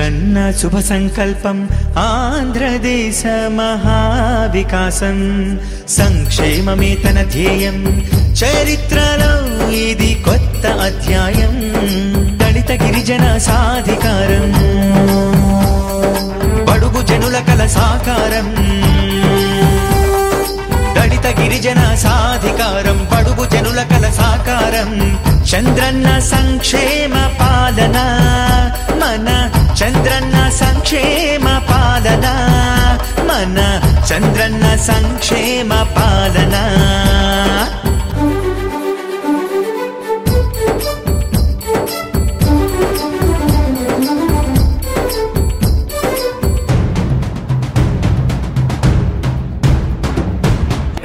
చంద్రన్న శుభ సంకల్పం ఆంధ్రదేశ మహావికాసం సంక్షేమమే తన ధ్యేయం చరిత్రలో ఇది కొత్త అధ్యాయం దళిత గిరిజన సాధికారం బడుగు జనుల కల సాకారం దళిత గిరిజన సాధికారం బడుగు జనుల కల సాకారం చంద్రన్న సంక్షేమ పాలన మన చంద్రన్న సంక్షేమ పాలన మన చంద్రన్న సంక్షేమ పాలన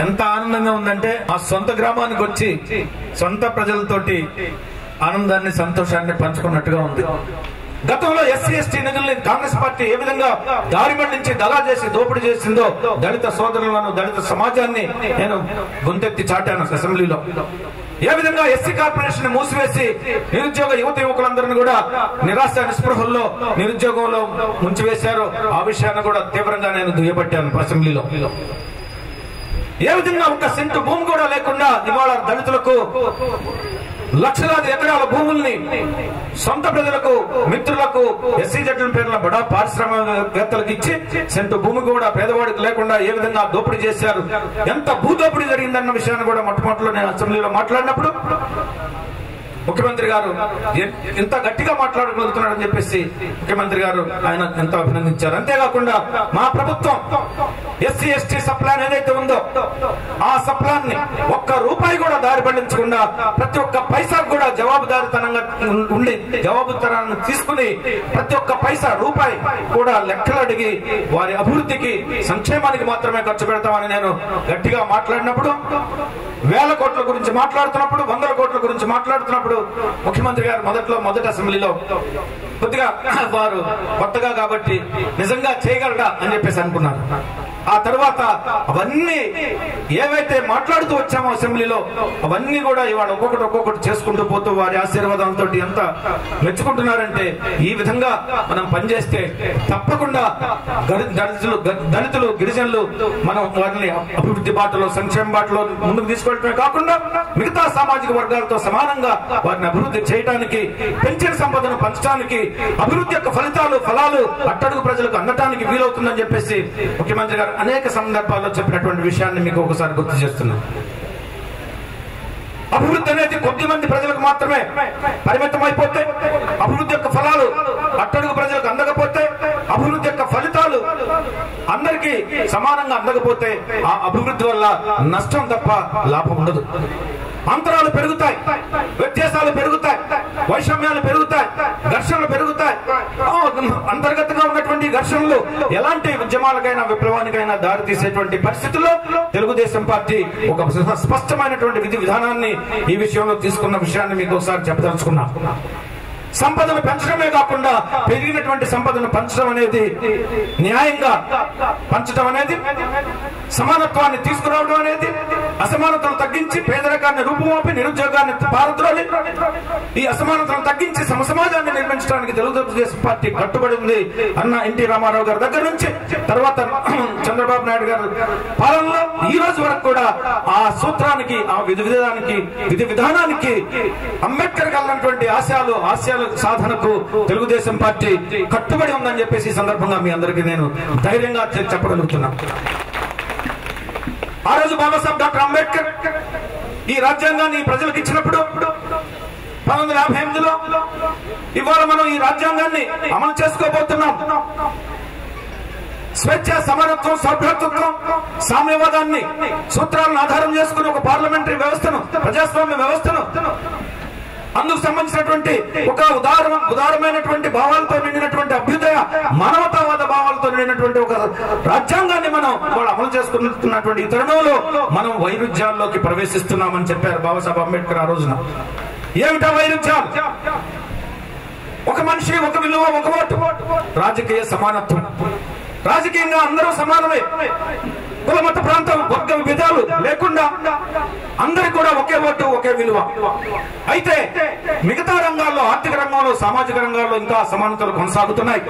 ఎంత ఆనందంగా ఉందంటే ఆ సొంత గ్రామానికి వచ్చి సొంత ప్రజలతోటి ఆనందాన్ని సంతోషాన్ని పంచుకున్నట్టుగా ఉంది. గతంలో ఎస్సీ ఎస్టీ నిధుల్ని కాంగ్రెస్ పార్టీ ఏ విధంగా దారి మళ్లించి దగా చేసి దోపిడీ చేసిందో దళిత సోదరులను దళిత సమాజాన్ని నేను గొంతెత్తి చాటాను అసెంబ్లీలో. ఏ విధంగా ఎస్సీ కార్పొరేషన్ మూసివేసి నిరుద్యోగ యువకులందరినీ కూడా నిరాశ నిస్పృహల్లో నిరుద్యోగంలో ముంచివేశారో ఆ విషయాన్ని కూడా తీవ్రంగా నేను దుయ్యబట్టాను అసెంబ్లీలో. ఏ విధంగా ఒక సెంటు భూమి కూడా లేకుండా ఇవాళ దళితులకు లక్షలాది ఎకరాల భూముల్ని సొంత ప్రజలకు మిత్రులకు ఎస్సీ జడ్ల పేర్ల బడా పారిశ్రామికవేత్తలకు ఇచ్చి సెంటు భూమి కూడా పేదవాడికి లేకుండా ఏ విధంగా దోపిడీ చేశారు, ఎంత భూదోపిడీ జరిగిందన్న విషయాన్ని కూడా మొట్టమొదటిలో నేను అసెంబ్లీలో మాట్లాడినప్పుడు ముఖ్యమంత్రి గారు ఎంత గట్టిగా మాట్లాడగలుగుతున్నాడని చెప్పేసి ముఖ్యమంత్రి గారు ఆయన ఎంతో అభినందించారు. అంతేకాకుండా మా ప్రభుత్వం ఎస్సీ ఎస్టీ సప్లాన్ ఏదైతే ఉందో ఆ సప్లాన్ ని ఒక్క రూపాయి కూడా దారి పట్టించకుండా ప్రతి ఒక్క పైసా కూడా జవాబుదారితనంగా ఉండి జవాబుదారాన్ని తీసుకుని ప్రతి ఒక్క పైసా రూపాయి కూడా లెక్కలు అడిగి వారి అభివృద్ధికి సంక్షేమానికి మాత్రమే ఖర్చు పెడతామని నేను గట్టిగా మాట్లాడినప్పుడు, వేల కోట్ల గురించి మాట్లాడుతున్నప్పుడు, వందల కోట్ల గురించి మాట్లాడుతున్నప్పుడు ముఖ్యమంత్రి గారు మొదటి అసెంబ్లీలో కొద్దిగా వారు కొత్తగా కాబట్టి నిజంగా చేయగలడా అని చెప్పేసి అనుకున్నారు. ఆ తర్వాత అవన్నీ ఏవైతే మాట్లాడుతూ వచ్చామో అసెంబ్లీలో అవన్నీ కూడా ఇవాళ ఒక్కొక్కటి చేసుకుంటూ పోతూ వారి ఆశీర్వాదంతో ఎంత మెచ్చుకుంటున్నారంటే ఈ విధంగా మనం పనిచేస్తే తప్పకుండా దళితులు గిరిజనులు మనం వారిని అభివృద్ధి బాటలో సంక్షేమ బాటలో ముందుకు తీసుకెళ్ళటమే కాకుండా మిగతా సామాజిక వర్గాలతో సమానంగా వారిని అభివృద్ధి చేయడానికి పెంచిన సంపదను పంచడానికి అభివృద్ధి యొక్క ఫలాలు అట్టడుగు ప్రజలకు అందటానికి వీలవుతుందని చెప్పేసి ముఖ్యమంత్రి గారు అనేక సందర్భాల్లో చెప్పినటువంటి విషయాన్ని మీకు ఒకసారి గుర్తు చేస్తున్నాను. అభివృద్ధి అనేది కొద్ది మంది ప్రజలకు మాత్రమే పరిమితం అయిపోతే, అభివృద్ధి యొక్క ఫలాలు అట్టడుగు ప్రజలకు అందకపోతే, అభివృద్ధి యొక్క ఫలితాలు అందరికీ సమానంగా అందకపోతే ఆ అభివృద్ధి వల్ల నష్టం తప్ప లాభం ఉండదు. అంతరాలు పెరుగుతాయి, వ్యత్యాసాలు పెరుగుతాయి, వైషమ్యాలు పెరుగుతాయి, ఘర్షణలు పెరుగుతాయి. అంతర్గతంగా ఉన్నటువంటి ఘర్షణలు ఎలాంటి ఉద్యమాలకైనా విప్లవానికైనా దారి తీసేటువంటి పరిస్థితుల్లో తెలుగుదేశం పార్టీ ఒక స్పష్టమైనటువంటి విధి విధానాన్ని ఈ విషయంలో తీసుకున్న విషయాన్ని మీకు ఒకసారి చెప్పదలుచుకున్నా. సంపదను పెంచడమే కాకుండా పెరిగినటువంటి సంపదను పంచడం అనేది, న్యాయంగా పంచడం అనేది, సమానత్వాన్ని తీసుకురావడం అనేది, అసమానతలు తగ్గించి పేదరికాన్ని రూపుమాపి నిరుద్యోగాన్ని పారద్రోలి ఈ అసమానతలను తగ్గించి సమసమాజాన్ని నిర్మించడానికి తెలుగుదేశం పార్టీ కట్టుబడి ఉంది అన్న ఎన్టీ రామారావు గారి దగ్గర నుంచి తర్వాత చంద్రబాబు నాయుడు గారి పాలనలో ఈ రోజు వరకు కూడా ఆ సూత్రానికి, ఆ విధి విధానానికి అంబేద్కర్ కలిగినటువంటి ఆశయాలు సాధనకు తెలుగుదేశం పార్టీ కట్టుబడి ఉందని చెప్పేసి ఈ సందర్భంగా మీ అందరికీ నేను ధైర్యంగా చెప్పగలుగుతున్నా. ఆ రోజు బాబాసాహెబ్ డాక్టర్ అంబేద్కర్ ఈ రాజ్యాంగాన్ని ప్రజలకు ఇచ్చినప్పుడు 1958లో ఇవాళ మనం ఈ రాజ్యాంగాన్ని అమలు చేసుకోబోతున్నాం. స్వేచ్ఛ, సమానత్వం, సౌభ్రాతృత్వం, సామ్యవాదాన్ని సూత్రాలను ఆధారం చేసుకుని ఒక పార్లమెంటరీ వ్యవస్థను, ప్రజాస్వామ్య వ్యవస్థను, అందుకు సంబంధించినటువంటి ఒక ఉదారమైనటువంటి భావాలతో నిండినటువంటి అభ్యుదయ మానవతావాద భావాలతో నిండినటువంటి ఒక రాజ్యాంగాన్ని మనం వాళ్ళు అమలు చేసుకుంటున్నటువంటి ఈ తరుణంలో మనం వైరుధ్యాల్లోకి ప్రవేశిస్తున్నామని చెప్పారు బాబాసాహెబ్ అంబేద్కర్ ఆ రోజున. ఏమిటా వైరుధ్యాలు? ఒక మనిషి, ఒక విలువ, ఒక ఓటు, రాజకీయ సమానత్వం. రాజకీయంగా అందరూ సమానమే, కుల మత ప్రాంతం వర్గ విభేదాలు లేకుండా అందరికి కూడా ఒకే ఓటు ఒకే విలువ. అయితే మిగతా రంగాల్లో, ఆర్థిక రంగంలో, సామాజిక రంగాల్లో ఇంకా అసమానతలు కొనసాగుతున్నాయి,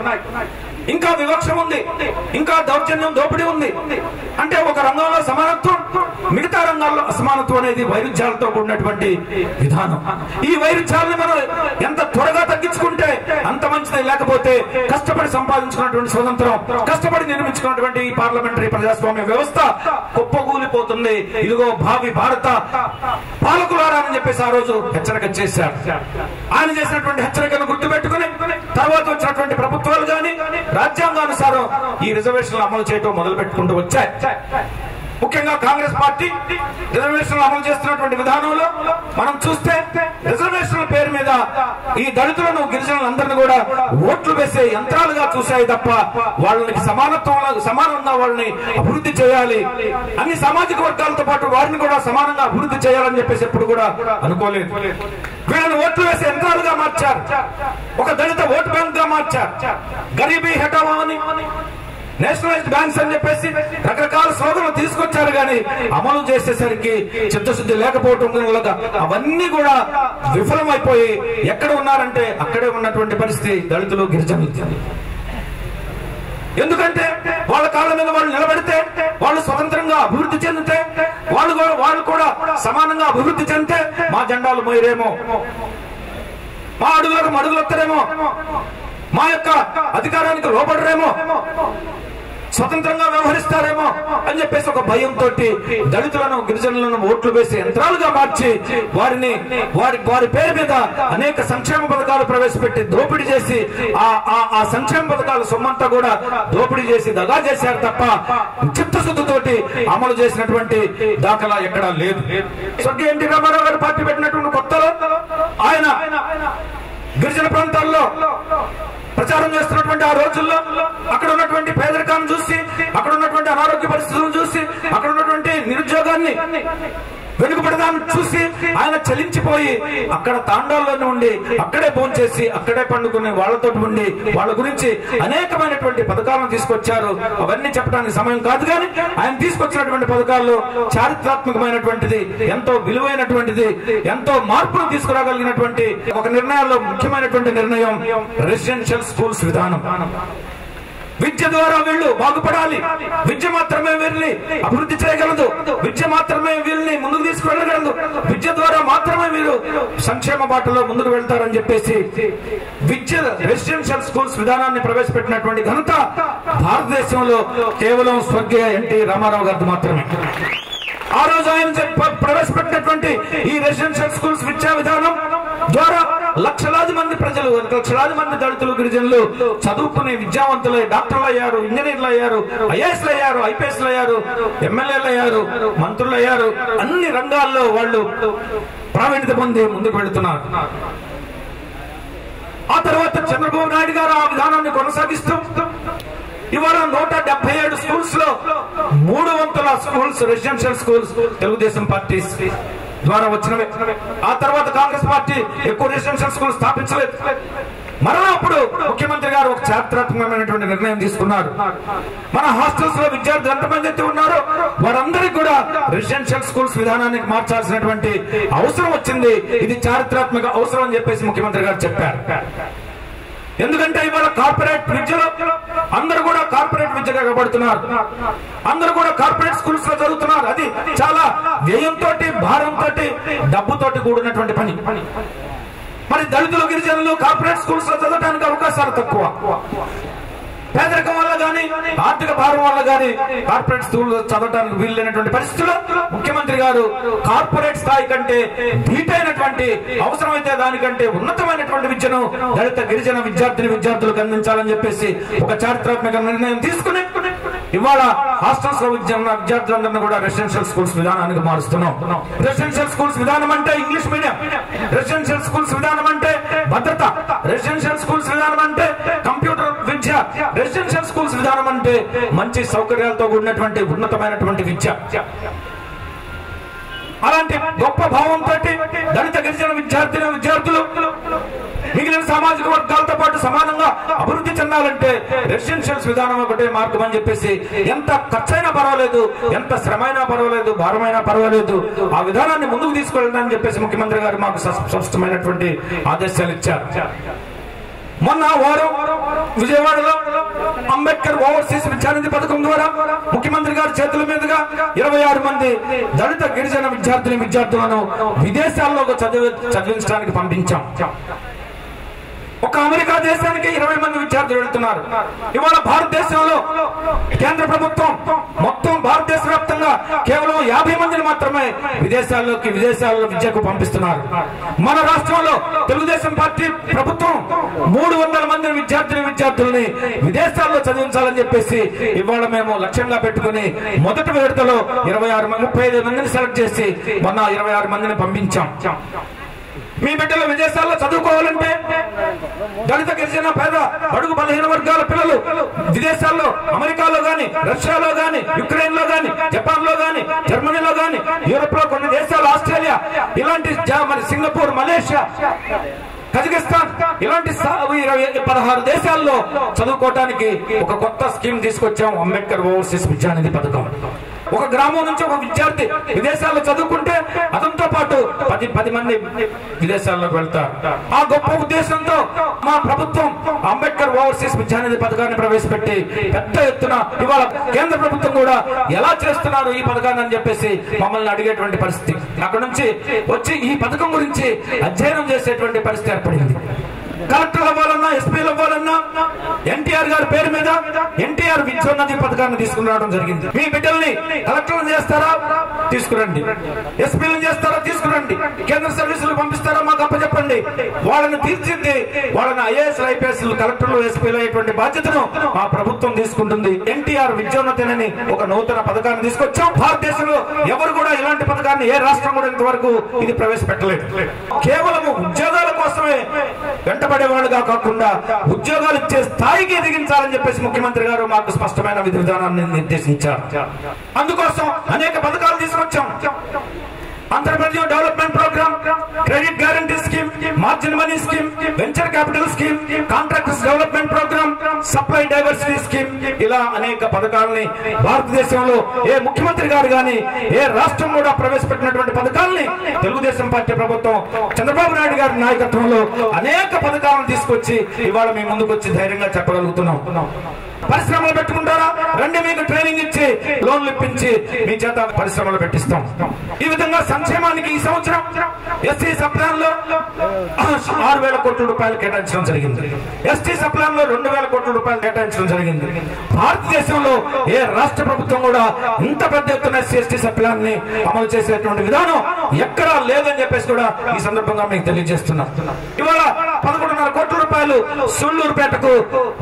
ఇంకా వివక్ష ఉంది, ఇంకా దౌర్జన్యం, దోపిడీ ఉంది. అంటే ఒక రంగంలో సమానత్వం, మిగతా రంగాల్లో అసమానత్వం అనేది వైరుధ్యాలతో కూడినటువంటి విధానం. ఈ వైరుధ్యాలను మనం ఎంత త్వరగా తగ్గించుకుంటే అంత మంచిది. లేకపోతే కష్టపడి సంపాదించుకున్నటువంటి స్వతంత్రం, కష్టపడి నిర్మించుకున్నటువంటి ఈ పార్లమెంటరీ ప్రజాస్వామ్య వ్యవస్థ కుప్పగూలిపోతుంది. ఇదిగో భావి భారత పాలకులారా అని చెప్పేసి ఆ రోజు హెచ్చరిక చేశారు. ఆయన చేసినటువంటి హెచ్చరికను గుర్తుపెట్టుకుని తర్వాత వచ్చినటువంటి ప్రభుత్వాలు గాని రాజ్యాంగానుసారం ఈ రిజర్వేషన్లు అమలు చేయడం మొదలు పెట్టుకుంటూ వచ్చాయి. ముఖ్యంగా కాంగ్రెస్ పార్టీ రిజర్వేషన్లు అమలు చేస్తున్నటువంటి విధానంలో మనం చూస్తే రిజర్వేషన్ల పేరు మీద ఈ దళితులను, గిరిజనులందరినీ కూడా ఓట్లు వేసే యంత్రాలుగా చూశాయి తప్ప వాళ్ళకి సమానంగా వాళ్ళని అభివృద్ధి చేయాలి, అన్ని సామాజిక వర్గాలతో పాటు వారిని కూడా సమానంగా అభివృద్ధి చేయాలని చెప్పేసి ఎప్పుడు కూడా అనుకోలేదు. వీళ్ళని ఓట్లు వేసే యంత్రాలుగా మార్చారు, ఒక దళిత ఓటు బ్యాంక్ గా మార్చారు. గరీబీ హటావో అని, నేషనలైజ్డ్ బ్యాంక్స్ అని చెప్పేసి రకరకాల స్లోగన్లు తీసుకొచ్చారు, కానీ అమలు చేసేసరికి చిత్తశుద్ధి లేకపోవటం వల్ల అవన్నీ కూడా విఫలమైపోయి ఎక్కడ ఉన్నారంటే అక్కడే ఉన్నటువంటి పరిస్థితి దళితులు, గిరిజనులు. ఎందుకంటే వాళ్ళ కాళ్ళ మీద వాళ్ళు నిలబడితే, వాళ్ళు స్వతంత్రంగా అభివృద్ధి చెందితే, వాళ్ళు కూడా సమానంగా అభివృద్ధి చెందితే మా జెండాలు మోయరేమో, మా అడుగులకు మడుగులొత్తరేమో, మా యొక్క అధికారానికి లోబడరేమో, స్వతంత్రంగా వ్యవహరిస్తారేమో అని చెప్పేసి ఒక భయంతో దళితులను, గిరిజనులను ఓట్లు వేసి యంత్రాలుగా మార్చి వారి పేరు మీద అనేక సంక్షేమ పథకాలు ప్రవేశపెట్టి దోపిడీ చేసి ఆ సంక్షేమ పథకాల సొమ్మంతా కూడా దోపిడీ చేసి దగా చేశారు తప్ప చిత్తశుద్ధితోటి అమలు చేసినటువంటి దాఖలా ఎక్కడా లేదు. స్వర్గీయ ఎన్టీ రామారావు గారు పార్టీ పెట్టినటువంటి కొత్తలో ఆయన గిరిజన ప్రాంతాల్లో ప్రచారం చేస్తున్నటువంటి ఆ రోజుల్లో అక్కడ ఉన్నటువంటి పేదరికాన్ని చూసి, అక్కడ ఉన్నటువంటి అనారోగ్య పరిస్థితులను చూసి, అక్కడ ఉన్నటువంటి నిరుద్యోగాన్ని, వెనుకబడదాన్ని చూసి ఆయన చలించిపోయి అక్కడ తాండాల్లోనే ఉండి అక్కడే భోంచేసి అక్కడే పండుకుని వాళ్ళతో ఉండి వాళ్ళ గురించి అనేకమైనటువంటి పథకాలను తీసుకొచ్చారు. అవన్నీ చెప్పడానికి సమయం కాదు, కానీ ఆయన తీసుకొచ్చినటువంటి పథకాల్లో చారిత్రాత్మకమైనటువంటిది, ఎంతో విలువైనటువంటిది, ఎంతో మార్పును తీసుకురాగలిగినటువంటి ఒక నిర్ణయాల్లో ముఖ్యమైనటువంటి నిర్ణయం రెసిడెన్షియల్ స్కూల్స్ విధానం. విద్య ద్వారా వీళ్ళు బాగుపడాలి, విద్య మాత్రమే వీళ్ళని అభివృద్ధి చేయగలదు, విద్య మాత్రమే వీళ్ళని ముందుకు తీసుకువెళ్ళగలదు, విద్య ద్వారా మాత్రమే వీరు సంక్షేమ బాటలో ముందుకు వెళ్తారని చెప్పేసి విద్య రెసిడెన్షియల్ స్కూల్స్ విధానాన్ని ప్రవేశపెట్టినటువంటి ఘనత భారతదేశంలో కేవలం స్వర్గీయ ఎన్టీ రామారావు గారికి మాత్రమే. ఆ రోజు ఆయన ప్రవేశపెట్టినటువంటి ఈ రెసిడెన్షియల్ స్కూల్స్ విద్యా విధానం ద్వారా లక్షలాది మంది ప్రజలు, లక్షలాది మంది దళితులు, గిరిజనులు చదువుకుని విద్యావంతులు, డాక్టర్లు అయ్యారు, ఇంజనీర్లు అయ్యారు, ఐఏఎస్లు అయ్యారు, ఐపీఎస్లు అయ్యారు, ఎమ్మెల్యేలు అయ్యారు, మంత్రులు అయ్యారు. అన్ని రంగాల్లో వాళ్ళు ప్రావీణ్యత పొంది ముందుకు వెళుతున్నారు. ఆ తర్వాత చంద్రబాబు నాయుడు గారు ఆ విధానాన్ని కొనసాగిస్తూ ఇవాళ 177 స్కూల్స్ లో 3 వంతుల schools residential schools Telugu Desam party ద్వారా వచ్చినవే. ఆ తర్వాత కాంగ్రెస్ పార్టీ ఎక్కువ రెసిడెన్షియల్ స్కూల్ స్థాపించలేదు. మరలా అప్పుడు ముఖ్యమంత్రి గారు ఒక చారిత్రాత్మకమైనటువంటి నిర్ణయం తీసుకున్నారు. మన హాస్టల్స్ లో విద్యార్థులు ఎంతమంది అయితే ఉన్నారో వారందరికీ కూడా రెసిడెన్షియల్ స్కూల్స్ విధానానికి మార్చాల్సినటువంటి అవసరం వచ్చింది. ఇది చారిత్రాత్మక అవసరం అని చెప్పేసి ముఖ్యమంత్రి గారు చెప్పారు. ఎందుకంటే ఇవాళ కార్పొరేట్ విద్యలో అందరూ కూడా కార్పొరేట్ విద్యగా కాబడుతున్నారు, అందరూ కూడా కార్పొరేట్ స్కూల్స్ లో చదువుతున్నారు. అది చాలా వ్యయంతో, భారంతో, డబ్బుతోటి కూడినటువంటి పని. మరి దళితులు, గిరిజనులు కార్పొరేట్ స్కూల్స్ లో చదవడానికి అవకాశాలు తక్కువ. పేదరికం వల్ల గానీ, ఆర్థిక భారం వల్ల గానీ కార్పొరేట్ స్కూల్ చదవడానికి వీలైనటువంటి పరిస్థితుల్లో ముఖ్యమంత్రి గారు కార్పొరేట్ స్థాయి కంటే ధీటైనటువంటి, అవసరమైతే దానికంటే ఉన్నతమైనటువంటి విద్యను దళిత, గిరిజన విద్యార్థులకు అందించాలని చెప్పేసి ఒక చారిత్రాత్మక నిర్ణయం తీసుకుని ఇవాళ హాస్టల్స్ లో విద్యార్థులందరినీ కూడా రెసిడెన్షియల్ స్కూల్స్ విధానానికి మారుస్తున్నాం. రెసిడెన్షియల్ స్కూల్స్ విధానం అంటే ఇంగ్లీష్ మీడియం, రెసిడెన్షియల్ స్కూల్స్ విధానం అంటే భద్రత, రెసిడెన్షియల్ స్కూల్స్ విధానం అంటే కంప్యూటర్ విద్య, రెసిడెన్షియల్ స్కూల్స్ విధానం అంటే మంచి సౌకర్యాలతో కూడినటువంటి ఉన్నతమైనటువంటి విద్య. అలాంటి గొప్ప భావంతో దళిత, గిరిజన విద్యార్థులు మిగిలిన సామాజిక వర్గాలతో పాటు సమానంగా అభివృద్ధి చెందాలంటే రెసిడెన్షియల్స్ విధానం ఒకటే మార్గం అని చెప్పేసి ఎంత ఖర్చైనా పర్వాలేదు, ఎంత శ్రమైనా పర్వాలేదు, భారమైనా పర్వాలేదు, ఆ విధానాన్ని ముందుకు తీసుకెళ్ళాలని చెప్పేసి ముఖ్యమంత్రి గారు మాకు స్పష్టమైనటువంటి ఆదేశాలు ఇచ్చారు. మొన్న వారం విజయవాడలో అంబేద్కర్ ఓవర్సీస్ విద్యానిధి పథకం ద్వారా ముఖ్యమంత్రి గారి చేతుల మీదుగా 26 మంది దళిత గిరిజన విద్యార్థులను విదేశాల్లో చదివించడానికి పంపించాం. ఒక అమెరికా దేశానికి 20 మంది విద్యార్థులు వెళ్తున్నారు. ఇవాళ భారతదేశంలో కేంద్ర ప్రభుత్వం మొత్తం భారతదేశ వ్యాప్తంగా కేవలం 50 మందిని మాత్రమే విదేశాల్లో విద్యకు పంపిస్తున్నారు. మన రాష్ట్రంలో తెలుగుదేశం పార్టీ ప్రభుత్వం 300 మంది విద్యార్థుల్ని విదేశాల్లో చదివించాలని చెప్పేసి ఇవాళ మేము లక్ష్యంగా పెట్టుకుని మొదటి విడతలో 35 మందిని సెలెక్ట్ చేసి మొన్న 26 మందిని పంపించాం. మీ బిడ్డలు విదేశాల్లో చదువుకోవాలంటే దళిత గిరిజన పేద బడుగు బలహీన వర్గాల పిల్లలు విదేశాల్లో అమెరికాలో గాని, రష్యాలో గాని, యుక్రెయిన్ లో గాని, జపాన్ లో గాని, జర్మనీలో గాని, యూరోప్ లో కొన్ని దేశాలు, ఆస్ట్రేలియా ఇలాంటి సింగపూర్, మలేషియా, కజకిస్తాన్ ఇలాంటి 16 దేశాల్లో చదువుకోవడానికి ఒక కొత్త స్కీమ్ తీసుకొచ్చాం, అంబేద్కర్ ఓవర్సీస్ విద్యానిధి పథకం. ఒక గ్రామం నుంచి ఒక విద్యార్థి విదేశాల్లో చదువుకుంటే అతనితో పాటు 10 మంది విదేశాల్లోకి వెళ్తారు. ఆ గొప్ప ఉద్దేశంతో మా ప్రభుత్వం అంబేద్కర్ ఓవర్సీస్ విద్యానిధి పథకాన్ని ప్రవేశపెట్టి పెద్ద ఎత్తున ఇవాళ కేంద్ర ప్రభుత్వం కూడా ఎలా చేస్తున్నారు ఈ పథకాన్ని అని చెప్పేసి మమ్మల్ని అడిగేటువంటి పరిస్థితి, అక్కడ నుంచి వచ్చి ఈ పథకం గురించి అధ్యయనం చేసేటువంటి పరిస్థితి ఏర్పడింది. కలెక్టర్లు అవ్వాలన్నా, ఎస్పీలు అవ్వాలన్నా ఎన్టీఆర్ గారి పేరు మీద ఎన్టీఆర్ విద్యోన్నతి పథకాన్ని తీసుకుని రావడం జరిగింది. మీ బిడ్డల్ని కలెక్టర్లు చేస్తారా, తీసుకురండి. ఎస్పీలను చేస్తారా, తీసుకురండి. కేంద్ర సర్వీసులు పంపిస్తారా, మాకు అప్పచెప్పండి. వాళ్ళని తీర్చిద్ది, వాళ్ళని ఐఏఎస్, ఐపీఎస్, కలెక్టర్లు, ఎస్పీలు అయ్యేటువంటి బాధ్యతను మా ప్రభుత్వం తీసుకుంటుంది. ఎన్టీఆర్ విద్యోన్నతి అని ఒక నూతన పథకాన్ని తీసుకొచ్చాం. భారతదేశంలో ఎవరు కూడా ఇలాంటి పథకాన్ని ఏ రాష్ట్రం కూడా ఇంతవరకు ఇది ప్రవేశపెట్టలేదు. కేవలం ఉద్యోగాల కోసమే వెంటబడేవాళ్ళుగా కాకుండా ఉద్యోగాలు ఇచ్చే స్థాయికి ఎదిగించాలని చెప్పేసి ముఖ్యమంత్రి గారు మాకు స్పష్టమైన విధి విధానాన్ని నిర్దేశించారు. అందుకోసం అనేక పథకాలు తీసుకొచ్చాం. Andhra Pradesh development programme, credit guarantee scheme, margin money scheme, venture capital scheme, contractors development programme, supply diversity scheme, ఇలా అనేక పథకాలని భారతదేశంలో ఏ ముఖ్యమంత్రి గారు గాని ఏ రాష్ట్రం కూడా ప్రవేశపెట్టినటువంటి పథకాలని తెలుగుదేశం పార్టీ ప్రభుత్వం చంద్రబాబు నాయుడు గారి నాయకత్వంలో అనేక పథకాలను తీసుకొచ్చి ఇవాళ మీ ముందుకు వచ్చి ధైర్యంగా చెప్పగలుగుతున్నాం. పరిశ్రమలు పెట్టుకుంటారా, రండి, మీకు ట్రైనింగ్ ఇచ్చి లోన్లు ఇప్పించి మీ చేత పరిశ్రమలు పెట్టిస్తాం. ఈ విధంగా సంక్షేమానికి ఈ సంవత్సరం ఎస్సీ సప్లాన్ లో 6,000 కోట్ల రూపాయలు కేటాయించడం జరిగింది. ఎస్టీ సప్లాన్ లో 2,000 కోట్ల రూపాయలు కేటాయించడం జరిగింది. భారతదేశంలో ఏ రాష్ట్ర ప్రభుత్వం కూడా ఇంత పెద్ద ఎత్తున ఎస్సీ ఎస్టీ సప్లాన్ ని అమలు చేసేటువంటి విధానం ఎక్కడా లేదని చెప్పేసి కూడా ఈ సందర్భంగా మీకు తెలియజేస్తున్నా. ఇవాళ 11,500 కోట్ల రూపాయలు సూళ్లూరుపేటకు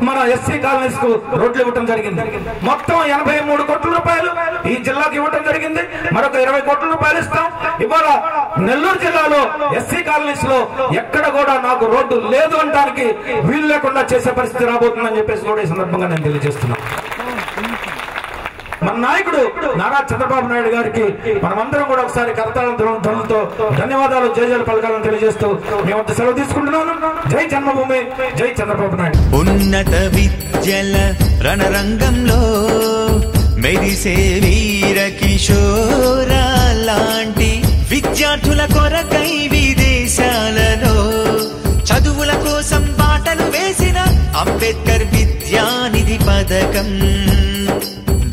మన ఎస్సీ కాలనీస్ కు రోడ్లు ఇవ్వడం జరిగింది. మొత్తం 83 కోట్ల రూపాయలు ఈ జిల్లాకు ఇవ్వడం జరిగింది. మరొక 20 కోట్ల రూపాయలు ఇస్తాం. ఇవాళ నెల్లూరు జిల్లాలో ఎస్సీ కాలనీస్ లో ఎక్కడ కూడా నాకు రోడ్డు లేదు అనడానికి వీలు లేకుండా చేసే పరిస్థితి రాబోతుందని చెప్పేసి కూడా ఈ సందర్భంగా నేను తెలియజేస్తున్నాను. మన నాయకుడు నారా చంద్రబాబు నాయుడు గారికి మనమందరం కూడా ఒకసారి కరతాళ ధ్వనులతో ధన్యవాదాలు, జయజయలు పలకాలను తెలియజేస్తూ మేము సెలవు తీసుకుంటున్నాను. జై జన్మభూమి, జై చంద్రబాబు నాయుడు. ఉన్నత విద్యల రణరంగంలో మెరిసే వీర కిషోర లాంటి విద్యార్థుల కొరకై విదేశాలలో చదువుల కోసం బాటలు వేసిన అంబేద్కర్ విద్యానిధి పథకం,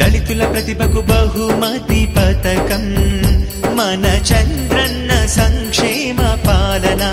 దళితుల ప్రతిభకు బహుమతి పథకం, మన చంద్రన్న సంక్షేమ పాలన.